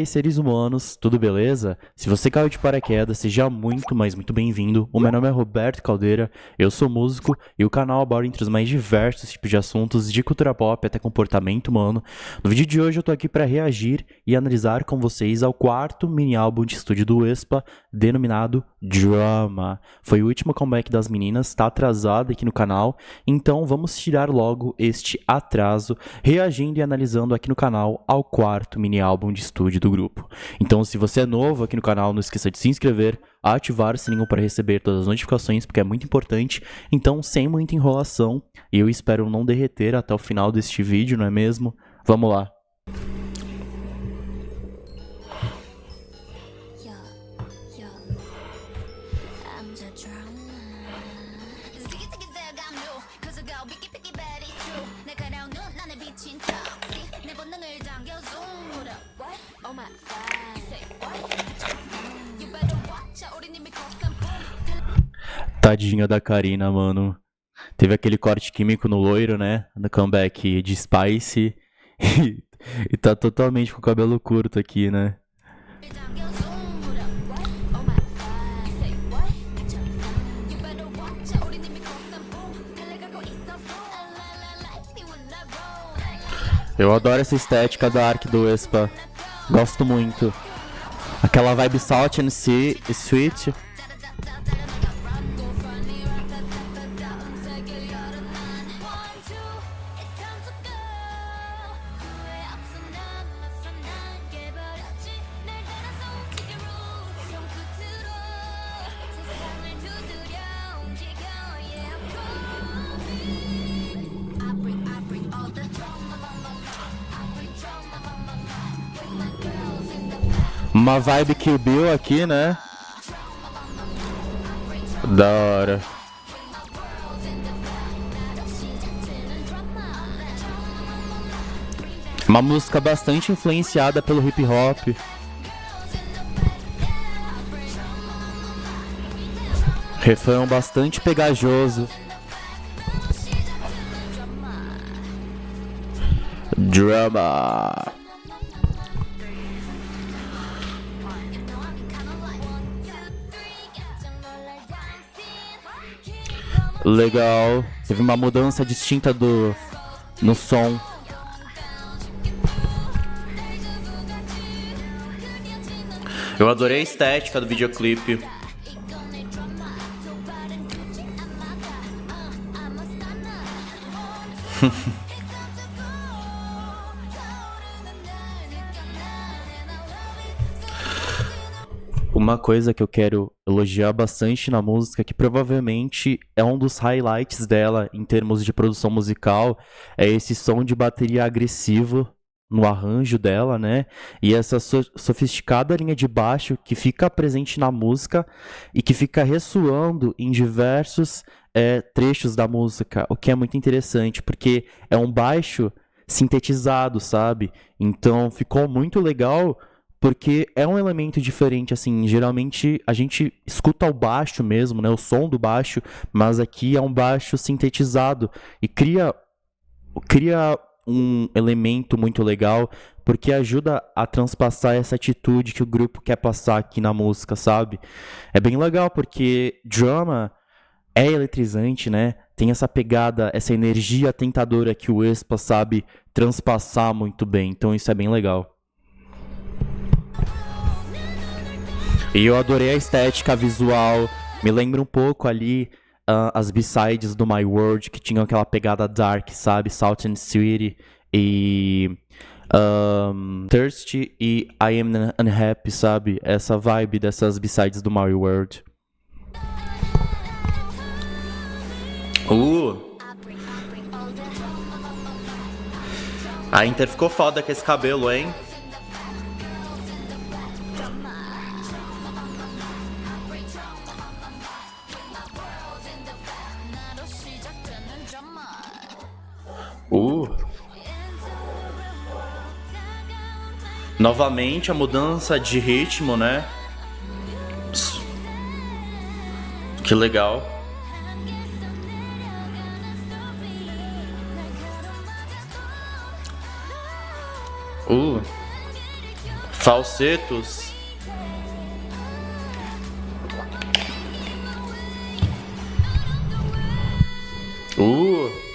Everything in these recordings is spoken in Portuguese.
seres humanos, tudo beleza? Se você caiu de paraquedas, seja muito, mas muito bem-vindo. O meu nome é Roberto Caldeira, eu sou músico e o canal aborda entre os mais diversos tipos de assuntos, de cultura pop até comportamento humano. No vídeo de hoje eu tô aqui para reagir e analisar com vocês ao quarto mini álbum de estúdio do aespa, denominado Drama. Foi o último comeback das meninas, tá atrasado aqui no canal, então vamos tirar logo este atraso, reagindo e analisando aqui no canal ao quarto mini álbum de estúdio do grupo. Então, se você é novo aqui no canal, não esqueça de se inscrever, ativar o sininho para receber todas as notificações, porque é muito importante. Então, sem muita enrolação, eu espero não derreter até o final deste vídeo, não é mesmo? Vamos lá! Tadinha da Karina, mano. Teve aquele corte químico no loiro, né? No comeback de Spice. E tá totalmente com o cabelo curto aqui, né? Eu adoro essa estética dark do aespa. Gosto muito. Aquela vibe salt and sweet. Uma vibe Kill Bill aqui, né? Da hora. Uma música bastante influenciada pelo hip hop. Refrão bastante pegajoso. Drama. Legal. Teve uma mudança distinta no som. Eu adorei a estética do videoclipe. Uma coisa que eu quero elogiar bastante na música, que provavelmente é um dos highlights dela em termos de produção musical, é esse som de bateria agressivo no arranjo dela, né? E essa sofisticada linha de baixo que fica presente na música e que fica ressoando em diversos trechos da música, o que é muito interessante, porque é um baixo sintetizado, sabe? Então ficou muito legal, porque é um elemento diferente, assim, geralmente a gente escuta o baixo mesmo, né, o som do baixo, mas aqui é um baixo sintetizado e cria um elemento muito legal, porque ajuda a transpassar essa atitude que o grupo quer passar aqui na música, sabe? É bem legal, porque Drama é eletrizante, né? Tem essa pegada, essa energia tentadora que o aespa sabe transpassar muito bem, então isso é bem legal. E eu adorei a estética visual, me lembra um pouco ali as B-sides do My World, que tinham aquela pegada dark, sabe? Salt and Sweet e Thirsty e I Am Unhappy, sabe? Essa vibe dessas B-sides do My World. A Inter ficou foda com esse cabelo, hein? Novamente a mudança de ritmo, né? Que legal. Falsetos. Uh!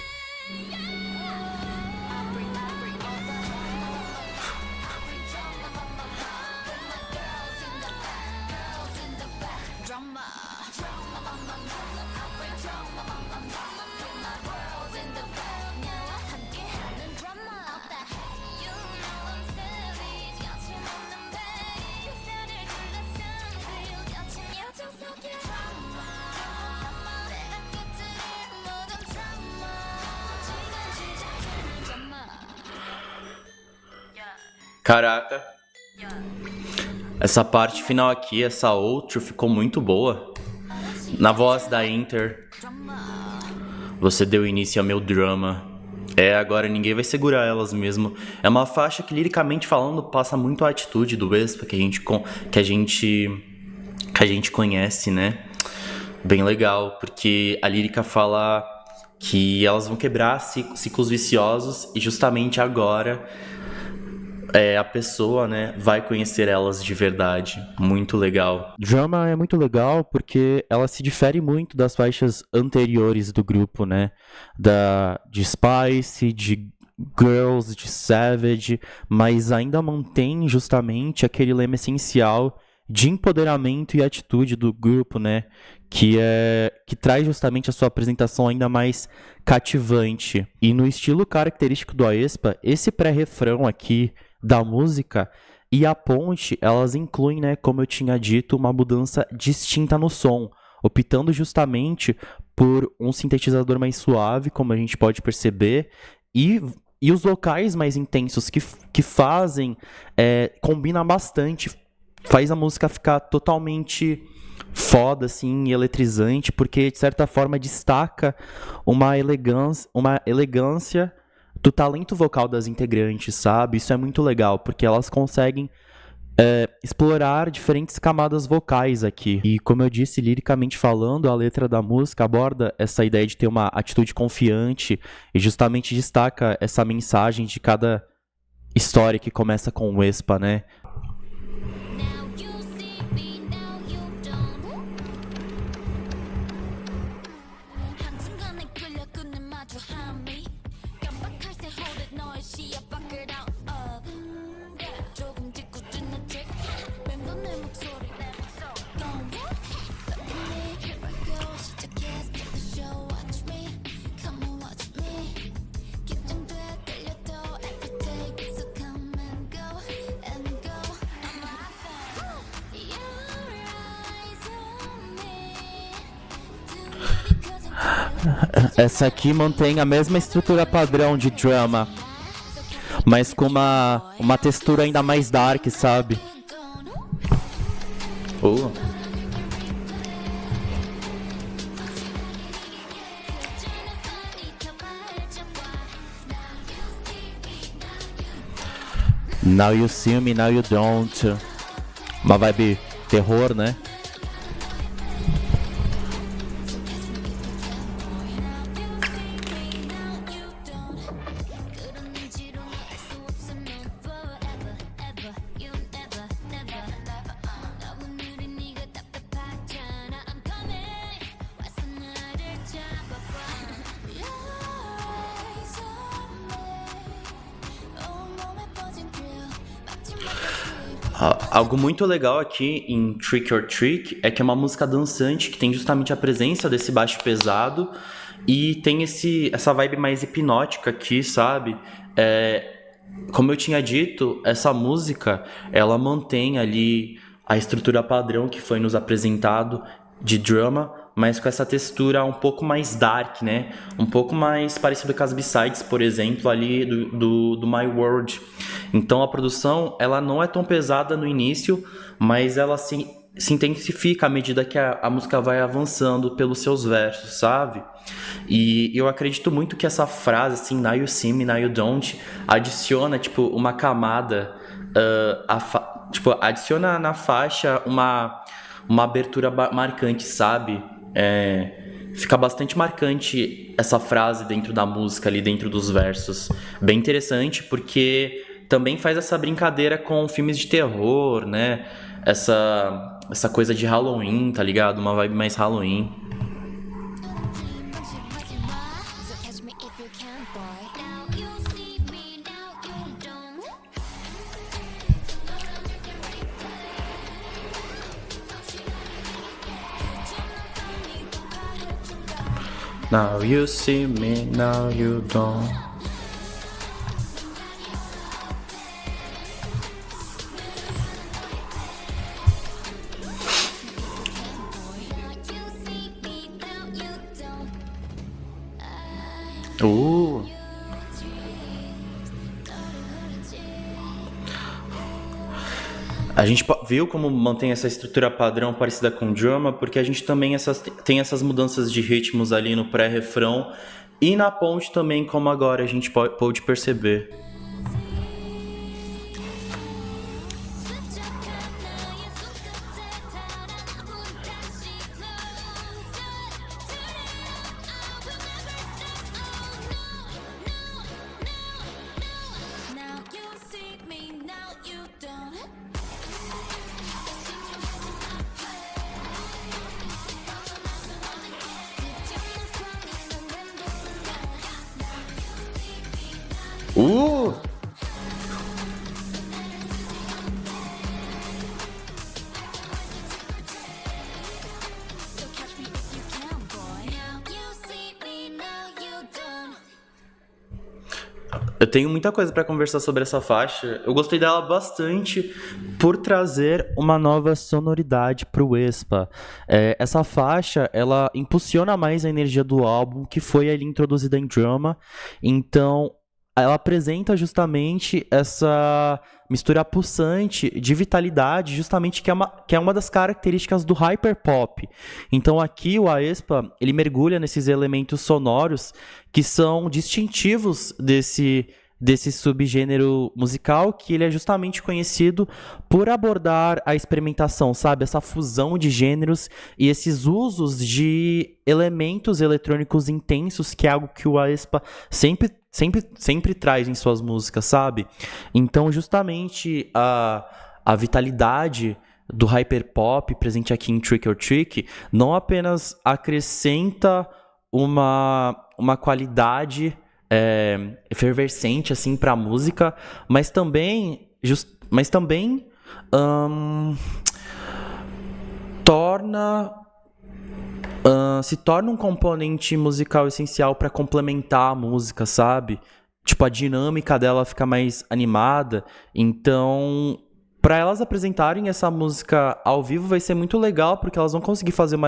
Caraca, essa parte final aqui, essa outro, ficou muito boa. Na voz da Inter, você deu início ao meu drama. Agora ninguém vai segurar elas mesmo. É uma faixa que, liricamente falando, passa muito a atitude do Aespa que a gente conhece, né? Bem legal, porque a lírica fala que elas vão quebrar ciclos viciosos e justamente agora a pessoa, né, vai conhecer elas de verdade. Muito legal. Drama é muito legal porque ela se difere muito das faixas anteriores do grupo, né? De Spice, de Girls, de Savage, mas ainda mantém justamente aquele lema essencial de empoderamento e atitude do grupo, né? Que traz justamente a sua apresentação ainda mais cativante. E no estilo característico do Aespa, esse pré-refrão aqui da música e a ponte, elas incluem, né, como eu tinha dito, uma mudança distinta no som, optando justamente por um sintetizador mais suave, como a gente pode perceber, e os vocais mais intensos que fazem, combina bastante, faz a música ficar totalmente foda, assim, e eletrizante, porque de certa forma destaca uma elegância do talento vocal das integrantes, sabe? Isso é muito legal, porque elas conseguem explorar diferentes camadas vocais aqui. E como eu disse, liricamente falando, a letra da música aborda essa ideia de ter uma atitude confiante e justamente destaca essa mensagem de cada história que começa com o Aespa, né? Essa aqui mantém a mesma estrutura padrão de drama, mas com uma textura ainda mais dark, sabe? Now you see me, now you don't. Uma vibe terror, né? Algo muito legal aqui em Trick or Trick é que é uma música dançante que tem justamente a presença desse baixo pesado e tem essa vibe mais hipnótica aqui, sabe? Como eu tinha dito, essa música ela mantém ali a estrutura padrão que foi nos apresentado de drama, mas com essa textura um pouco mais dark, né? Um pouco mais parecido com as B-sides, por exemplo, ali do My World. Então a produção, ela não é tão pesada no início, mas ela se intensifica à medida que a música vai avançando pelos seus versos, sabe? E eu acredito muito que essa frase, assim, now you see me, now you don't, adiciona, tipo, uma camada, adiciona na faixa uma abertura marcante, sabe? Fica bastante marcante essa frase dentro da música, ali dentro dos versos. Bem interessante, porque também faz essa brincadeira com filmes de terror, né? Essa coisa de Halloween, tá ligado? Uma vibe mais Halloween. Now you see me, now you don't. Uh. A gente viu como mantém essa estrutura padrão parecida com drama, porque a gente também tem essas mudanças de ritmos ali no pré-refrão e na ponte também, como agora a gente pôde perceber. Uh! Eu tenho muita coisa pra conversar sobre essa faixa. Eu gostei dela bastante por trazer uma nova sonoridade pro Aespa. Essa faixa, ela impulsiona mais a energia do álbum, que foi ali introduzida em Drama. Então, ela apresenta justamente essa mistura pulsante de vitalidade, justamente que é uma das características do hyperpop. Então aqui o Aespa, ele mergulha nesses elementos sonoros que são distintivos desse subgênero musical, que ele é justamente conhecido por abordar a experimentação, sabe? Essa fusão de gêneros e esses usos de elementos eletrônicos intensos, que é algo que o Aespa sempre traz em suas músicas, sabe? Então, justamente a vitalidade do hyperpop presente aqui em Trick or Trick não apenas acrescenta uma qualidade efervescente assim para a música, mas também se torna um componente musical essencial para complementar a música, sabe? Tipo, a dinâmica dela fica mais animada. Então, para elas apresentarem essa música ao vivo vai ser muito legal, porque elas vão conseguir fazer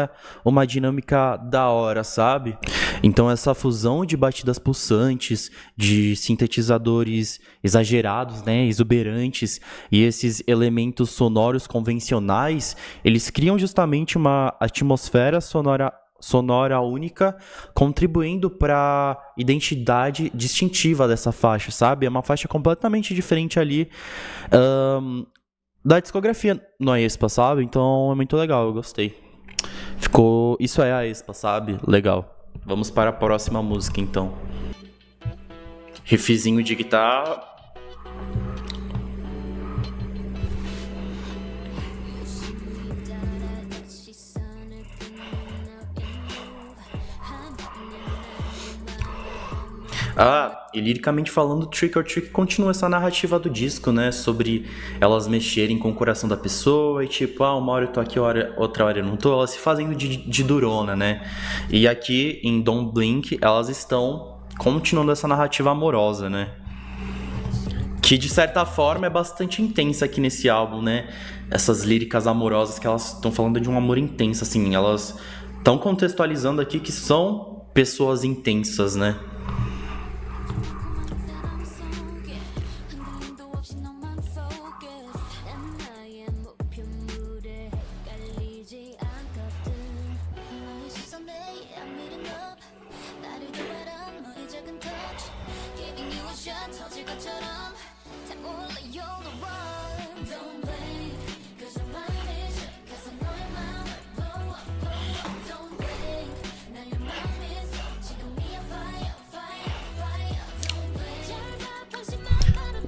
uma dinâmica da hora, sabe? Então, essa fusão de batidas pulsantes, de sintetizadores exagerados, né, exuberantes, e esses elementos sonoros convencionais, eles criam justamente uma atmosfera sonora única, contribuindo para a identidade distintiva dessa faixa, sabe? É uma faixa completamente diferente ali da discografia no Aespa, sabe? Então é muito legal, eu gostei. Isso é a Aespa, sabe? Legal. Vamos para a próxima música, então. Riffzinho de guitarra. E liricamente falando, Trick or Trick continua essa narrativa do disco, né? Sobre elas mexerem com o coração da pessoa e tipo, uma hora eu tô aqui, outra hora eu não tô. Elas se fazendo de durona, né? E aqui, em Don't Blink, elas estão continuando essa narrativa amorosa, né? Que, de certa forma, é bastante intensa aqui nesse álbum, né? Essas líricas amorosas que elas estão falando de um amor intenso, assim. Elas estão contextualizando aqui que são pessoas intensas, né?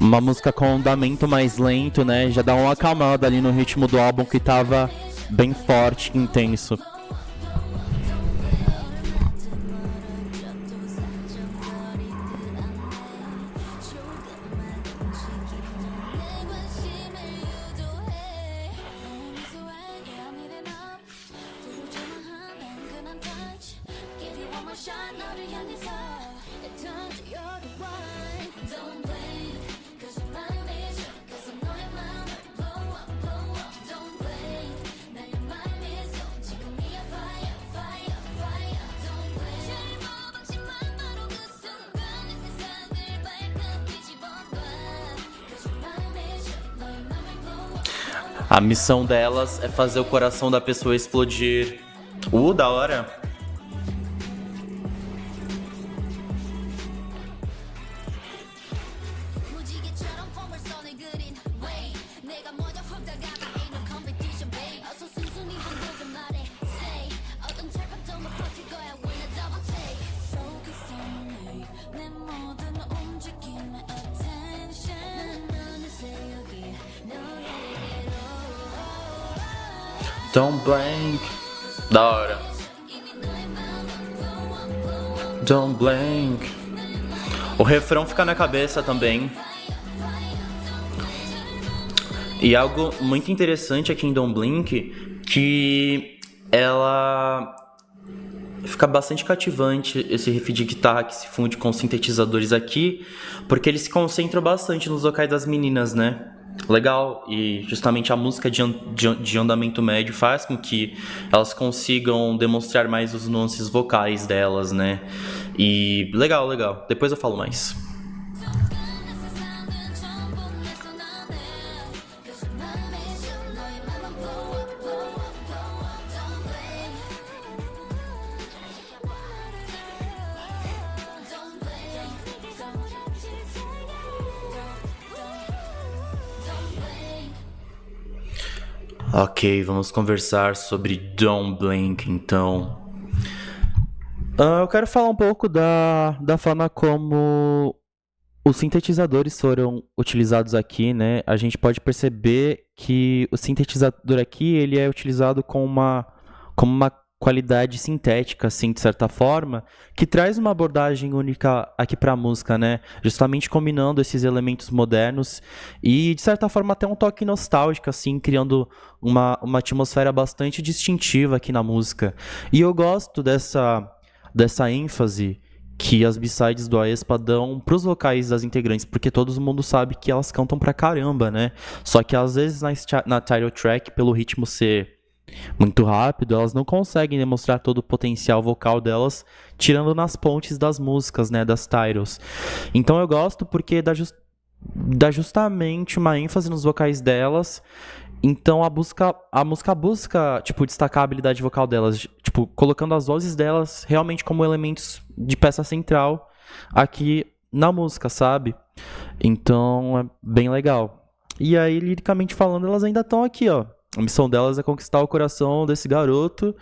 Uma música com andamento mais lento, né? Já dá uma acalmada ali no ritmo do álbum que tava bem forte, intenso. A missão delas é fazer o coração da pessoa explodir. Da hora. Don't blink. Da hora. Don't blink. O refrão fica na cabeça também. E algo muito interessante aqui em Don't Blink, que ela fica bastante cativante, esse riff de guitarra que se funde com os sintetizadores aqui, porque eles se concentram bastante nos vocais das meninas, né? Legal, e justamente a música de andamento médio faz com que elas consigam demonstrar mais os nuances vocais delas, né? E legal. Depois eu falo mais. Ok, vamos conversar sobre Don't Blink, então. Eu quero falar um pouco da forma como os sintetizadores foram utilizados aqui, né? A gente pode perceber que o sintetizador aqui ele é utilizado como uma qualidade sintética, assim, de certa forma, que traz uma abordagem única aqui para a música, né? Justamente combinando esses elementos modernos e, de certa forma, até um toque nostálgico, assim, criando uma atmosfera bastante distintiva aqui na música. E eu gosto dessa ênfase que as B-sides do aespa dão pros vocais das integrantes, porque todo mundo sabe que elas cantam pra caramba, né? Só que às vezes na title track, pelo ritmo ser muito rápido, elas não conseguem demonstrar todo o potencial vocal delas, tirando nas pontes das músicas, né, das titles. Então eu gosto porque dá justamente uma ênfase nos vocais delas. Então a música busca, tipo, destacar a habilidade vocal delas, tipo, colocando as vozes delas realmente como elementos de peça central aqui na música, sabe? Então é bem legal. E aí, liricamente falando, elas ainda estão aqui, ó. A missão delas é conquistar o coração desse garoto.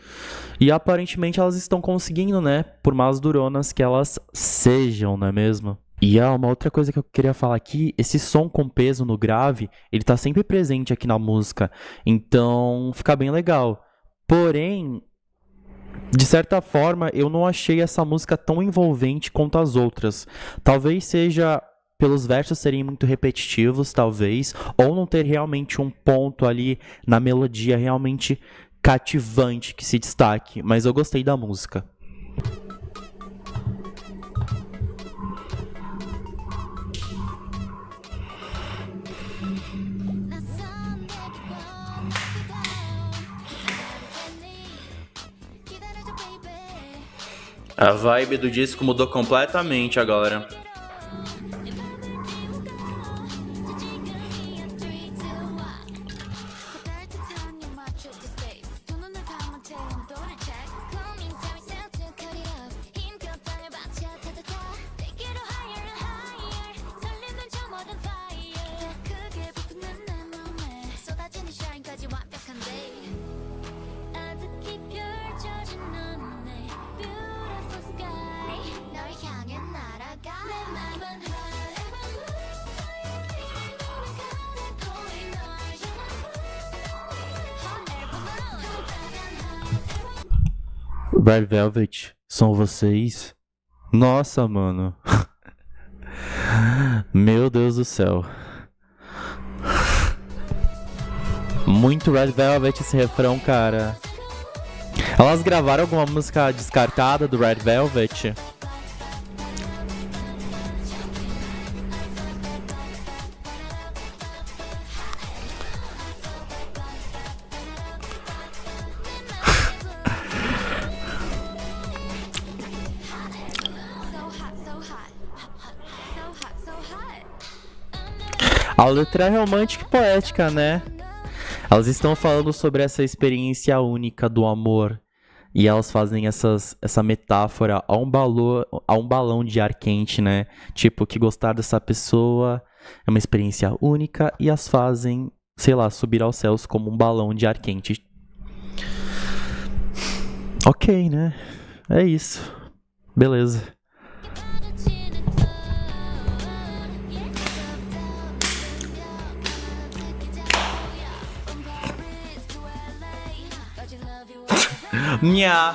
E aparentemente elas estão conseguindo, né? Por mais duronas que elas sejam, não é mesmo? E uma outra coisa que eu queria falar aqui, esse som com peso no grave, ele tá sempre presente aqui na música. Então, fica bem legal. Porém, de certa forma, eu não achei essa música tão envolvente quanto as outras. Talvez seja pelos versos serem muito repetitivos, talvez, ou não ter realmente um ponto ali na melodia realmente cativante que se destaque, mas eu gostei da música. A vibe do disco mudou completamente agora. Red Velvet, são vocês? Nossa, mano. Meu Deus do céu. Muito Red Velvet esse refrão, cara. Elas gravaram alguma música descartada do Red Velvet? A letra é romântica e poética, né? Elas estão falando sobre essa experiência única do amor. E elas fazem essa metáfora a um balão de ar quente, né? Tipo, que gostar dessa pessoa é uma experiência única e as fazem, sei lá, subir aos céus como um balão de ar quente. Ok, né? É isso. Beleza. Nha.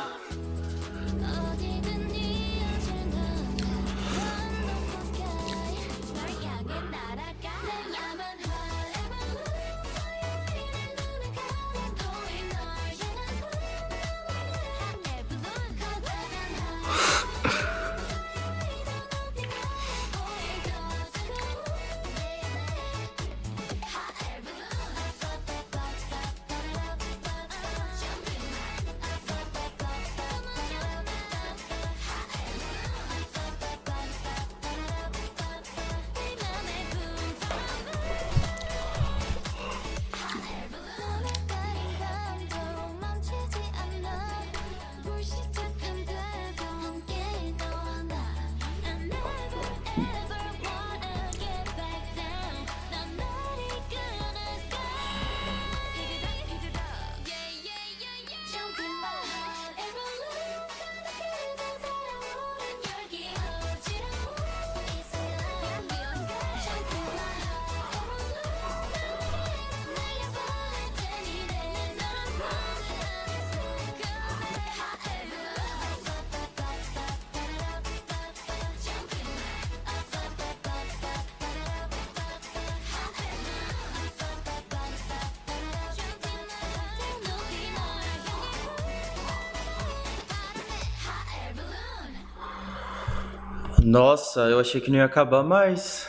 Nossa, eu achei que não ia acabar mais.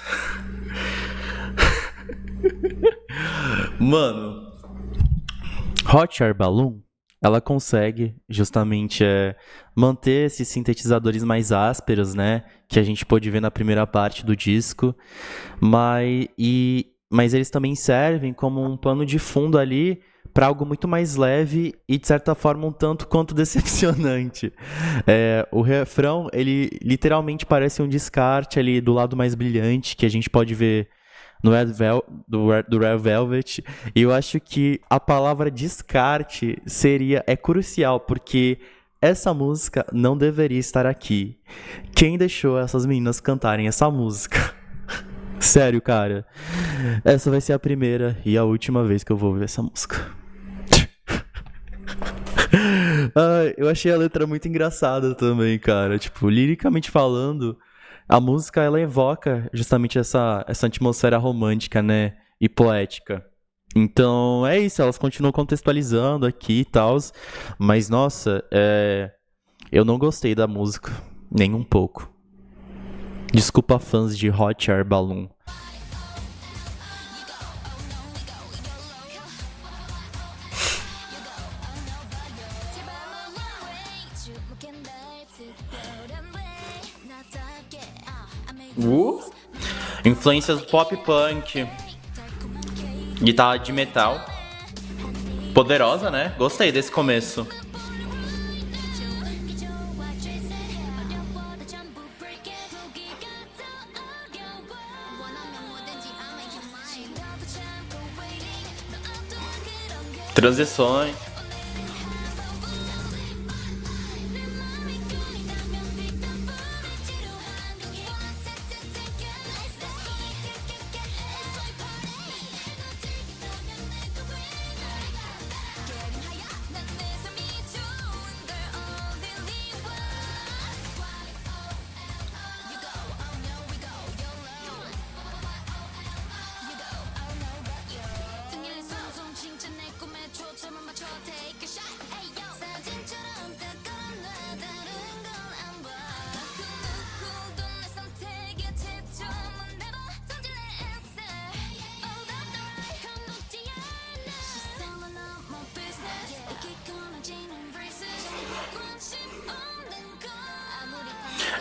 Mano, Hot Air Balloon, ela consegue justamente manter esses sintetizadores mais ásperos, né? Que a gente pôde ver na primeira parte do disco. Mas eles também servem como um pano de fundo ali para algo muito mais leve e, de certa forma, um tanto quanto decepcionante. O refrão, ele literalmente parece um descarte ali do lado mais brilhante que a gente pode ver no do Red Velvet. E eu acho que a palavra descarte é crucial, porque essa música não deveria estar aqui. Quem deixou essas meninas cantarem essa música? Sério, cara. Essa vai ser a primeira e a última vez que eu vou ouvir essa música. Eu achei a letra muito engraçada também, cara. Tipo, liricamente falando, a música ela evoca justamente essa atmosfera romântica, né? E poética. Então é isso, elas continuam contextualizando aqui e tal. Mas nossa, eu não gostei da música, nem um pouco. Desculpa, fãs de Hot Air Balloon. Influências pop punk, guitarra de metal. Poderosa, né? Gostei desse começo. Transições.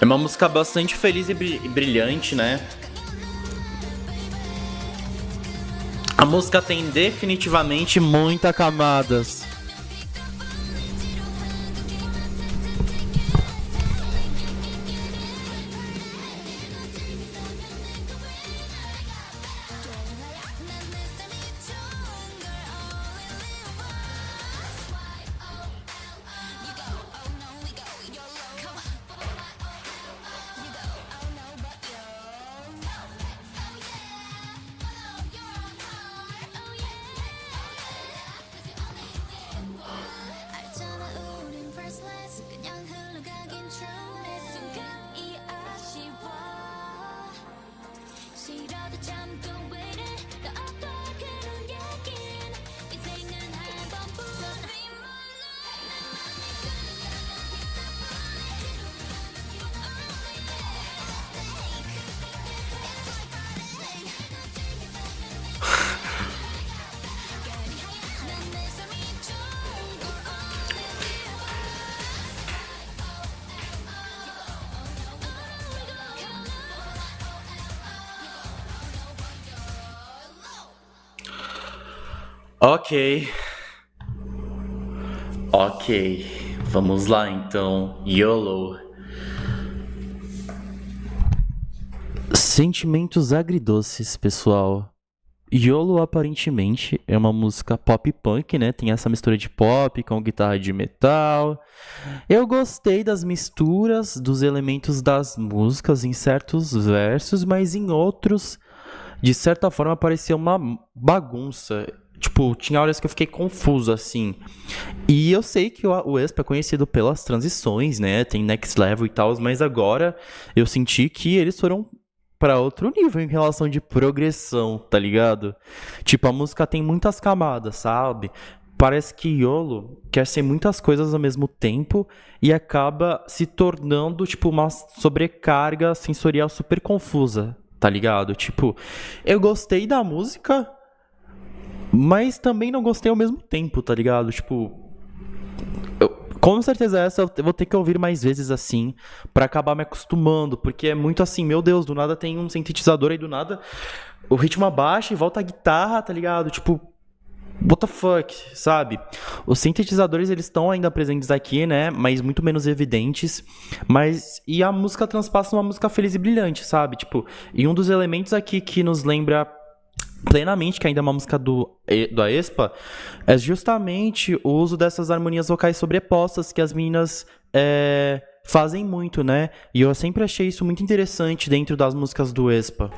É uma música bastante feliz e brilhante, né? A música tem definitivamente muitas camadas. Ok. Ok. Vamos lá então. YOLO. Sentimentos agridoces, pessoal. YOLO aparentemente é uma música pop punk, né? Tem essa mistura de pop com guitarra de metal. Eu gostei das misturas dos elementos das músicas em certos versos, mas em outros, de certa forma, parecia uma bagunça. Tipo, tinha horas que eu fiquei confuso, assim. E eu sei que o Aespa é conhecido pelas transições, né? Tem Next Level e tal, mas agora eu senti que eles foram pra outro nível em relação de progressão, tá ligado? Tipo, a música tem muitas camadas, sabe? Parece que YOLO quer ser muitas coisas ao mesmo tempo e acaba se tornando, tipo, uma sobrecarga sensorial super confusa, tá ligado? Tipo, eu gostei da música, mas também não gostei ao mesmo tempo, tá ligado? Tipo, com certeza essa eu vou ter que ouvir mais vezes assim, pra acabar me acostumando, porque é muito assim, meu Deus, do nada tem um sintetizador aí do nada, o ritmo abaixa e volta a guitarra, tá ligado? Tipo, what the fuck, sabe? Os sintetizadores, eles estão ainda presentes aqui, né? Mas muito menos evidentes. E a música transpassa uma música feliz e brilhante, sabe? Tipo, e um dos elementos aqui que nos lembra plenamente que ainda é uma música do Aespa é justamente o uso dessas harmonias vocais sobrepostas que as meninas fazem muito, né? E eu sempre achei isso muito interessante dentro das músicas do Aespa.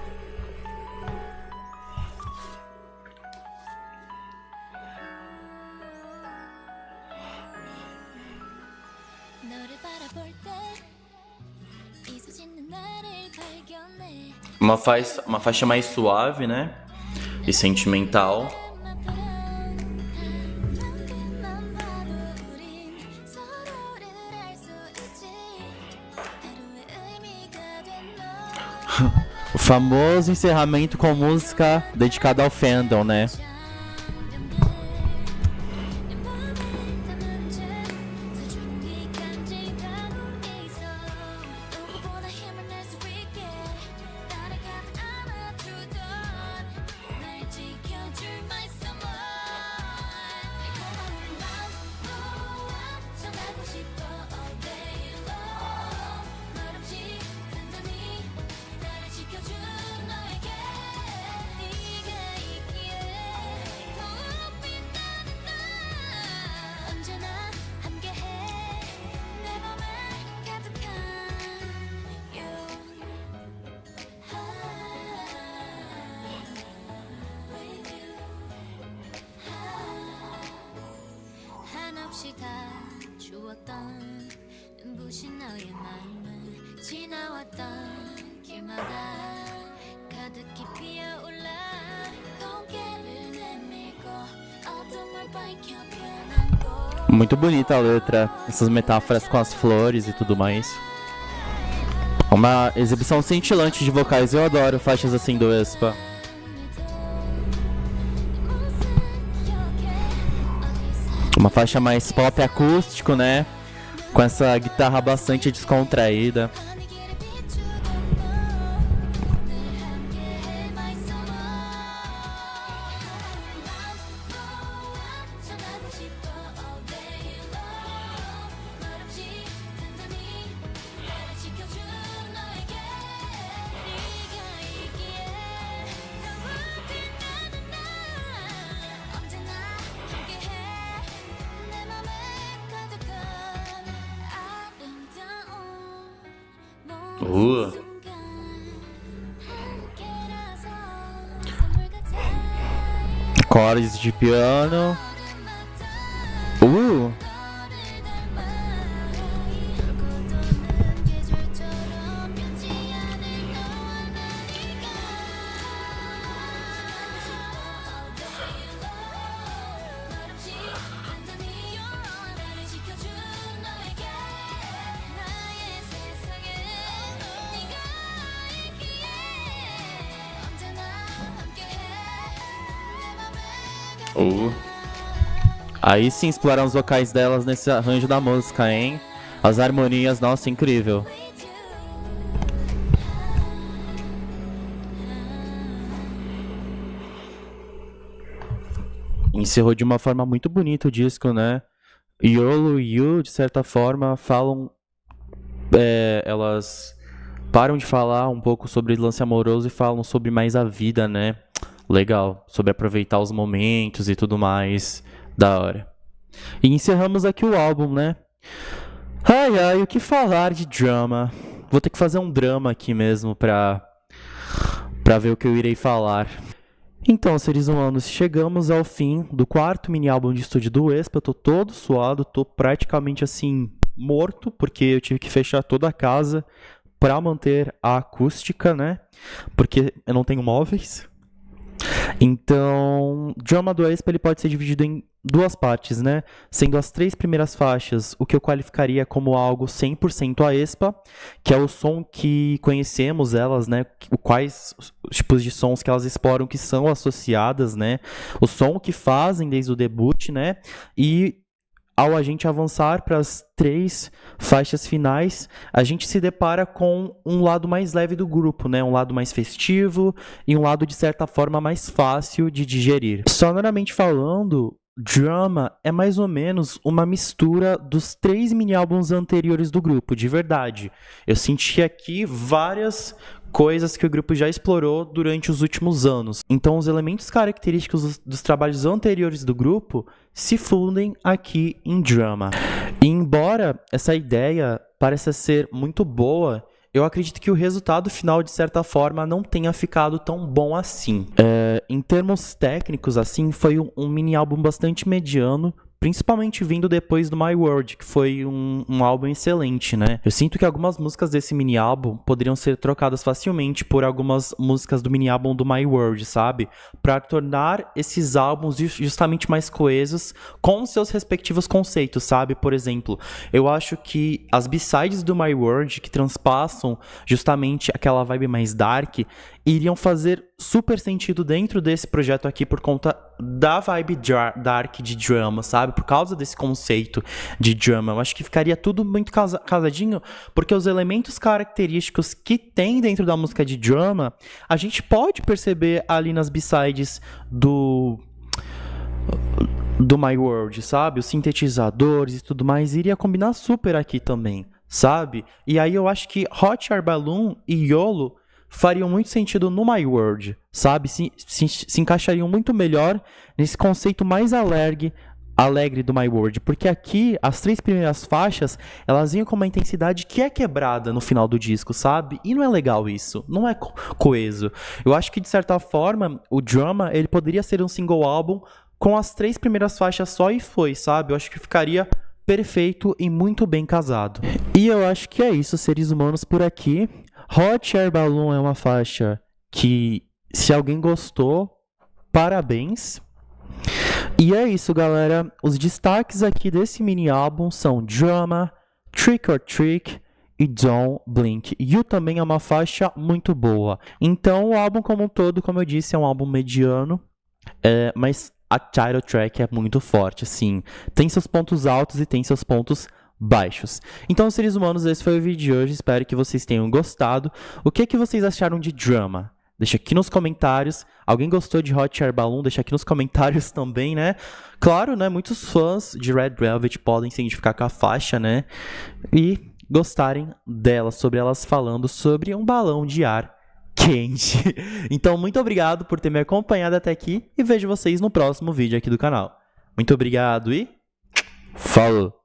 Uma faixa mais suave, né? E sentimental. O famoso encerramento com música dedicada ao fandom, né? Muito bonita a letra, essas metáforas com as flores e tudo mais. Uma exibição cintilante de vocais, eu adoro faixas assim do Aespa. Uma faixa mais pop acústico, né? Com essa guitarra bastante descontraída. Uh. Acordes de piano. Uh. Aí sim explorar os vocais delas nesse arranjo da música, hein? As harmonias, nossa, incrível. Encerrou de uma forma muito bonita o disco, né? Yolo e Yu, de certa forma, falam. Elas param de falar um pouco sobre lance amoroso e falam sobre mais a vida, né? Legal, sobre aproveitar os momentos e tudo mais. Da hora. E encerramos aqui o álbum, né? Ai, ai, o que falar de drama? Vou ter que fazer um drama aqui mesmo pra ver o que eu irei falar. Então, seres humanos, chegamos ao fim do quarto mini álbum de estúdio do aespa. Eu tô todo suado, tô praticamente assim, morto, porque eu tive que fechar toda a casa pra manter a acústica, né? Porque eu não tenho móveis. Então, drama do aespa ele pode ser dividido em duas partes, né? Sendo as 3 primeiras faixas o que eu qualificaria como algo 100% aespa, que é o som que conhecemos elas, né? Quais tipos de sons que elas exploram que são associadas, né? O som que fazem desde o debut, né? E ao a gente avançar para as 3 faixas finais, a gente se depara com um lado mais leve do grupo, né? Um lado mais festivo e um lado, de certa forma, mais fácil de digerir. Sonoramente falando, Drama é mais ou menos uma mistura dos 3 mini-álbuns anteriores do grupo, de verdade. Eu senti aqui várias coisas que o grupo já explorou durante os últimos anos. Então, os elementos característicos dos trabalhos anteriores do grupo se fundem aqui em Drama. E embora essa ideia pareça ser muito boa, eu acredito que o resultado final, de certa forma, não tenha ficado tão bom assim. Em termos técnicos, assim, foi um mini-álbum bastante mediano, principalmente vindo depois do My World, que foi um álbum excelente, né? Eu sinto que algumas músicas desse mini-álbum poderiam ser trocadas facilmente por algumas músicas do mini-álbum do My World, sabe? Para tornar esses álbuns justamente mais coesos com seus respectivos conceitos, sabe? Por exemplo, eu acho que as B-sides do My World, que transpassam justamente aquela vibe mais dark, iriam fazer super sentido dentro desse projeto aqui por conta da vibe dark de drama, sabe? Por causa desse conceito de drama. Eu acho que ficaria tudo muito casadinho, porque os elementos característicos que tem dentro da música de drama, a gente pode perceber ali nas B-sides do My World, sabe? Os sintetizadores e tudo mais iria combinar super aqui também, sabe? E aí eu acho que Hot Air Balloon e YOLO fariam muito sentido no My World, sabe? Se encaixariam muito melhor nesse conceito mais alegre do My World, porque aqui as 3 primeiras faixas, elas vinham com uma intensidade que é quebrada no final do disco, sabe? E não é legal isso, não é coeso. Eu acho que, de certa forma, o Drama, ele poderia ser um single álbum com as 3 primeiras faixas só e foi, sabe? Eu acho que ficaria perfeito e muito bem casado. E eu acho que é isso, seres humanos, por aqui. Hot Air Balloon é uma faixa que, se alguém gostou, parabéns. E é isso, galera. Os destaques aqui desse mini álbum são Drama, Trick or Trick e Don't Blink. You também é uma faixa muito boa. Então, o álbum como um todo, como eu disse, é um álbum mediano, mas a title track é muito forte, assim. Tem seus pontos altos e tem seus pontos baixos. Então, seres humanos, esse foi o vídeo de hoje. Espero que vocês tenham gostado. O que vocês acharam de Drama? Deixa aqui nos comentários. Alguém gostou de Hot Air Balloon? Deixa aqui nos comentários também, né? Claro, né? Muitos fãs de Red Velvet podem se identificar com a faixa, né? E gostarem delas, sobre elas falando sobre um balão de ar quente. Então, muito obrigado por ter me acompanhado até aqui e vejo vocês no próximo vídeo aqui do canal. Muito obrigado e falou!